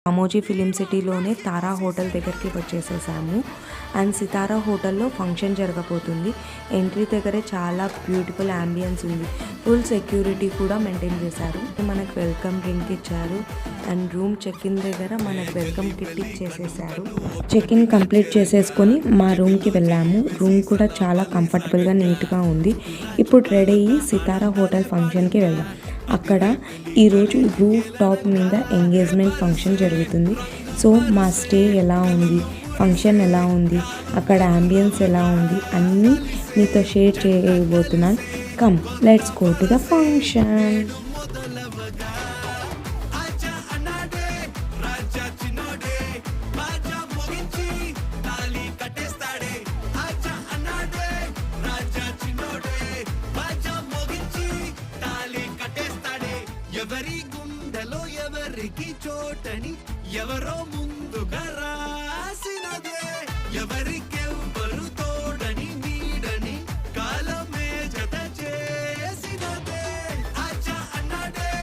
Ramoji film సిటీలోనే తారా hotel దగ్గరికి వచ్చేసేసాము. And సితారా హోటల్లో ఫంక్షన్ జరగబోతుంది. ఎంట్రీ దగ్గరే చాలా బ్యూటిఫుల్ యాంబియన్స్ ఉంది. ఫుల్ సెక్యూరిటీ కూడా మెయింటైన్ చేశారు. మనకు వెల్కమ్ డ్రింక్ ఇచ్చారు. అండ్ రూమ్ చెక్ ఇన్ దగ్గర మనకు వెల్కమ్ కిట్ ఇచ్చేసేసారు. చెక్ ఇన్ కంప్లీట్ చేసేసుకొని మా రూమ్కి వెళ్ళాము. రూమ్ కూడా చాలా కంఫర్టబుల్గా నీట్గా ఉంది. ఇప్పుడు రెడీ అయ్యి సితారా హోటల్ ఫంక్షన్కి వెళ్దాం. అక్కడ ఈరోజు రూఫ్ టాప్ మీద ఎంగేజ్మెంట్ ఫంక్షన్ జరుగుతుంది. సో మా స్టే ఎలా ఉంది, ఫంక్షన్ ఎలా ఉంది, అక్కడ అంబియన్స్ ఎలా ఉంది అన్నీ మీతో షేర్ చేయబోతున్నాను. Come let's go to the function. ఎవరి గుండెలో ఎవరికి చోటని ఎవరో ముందుగా రా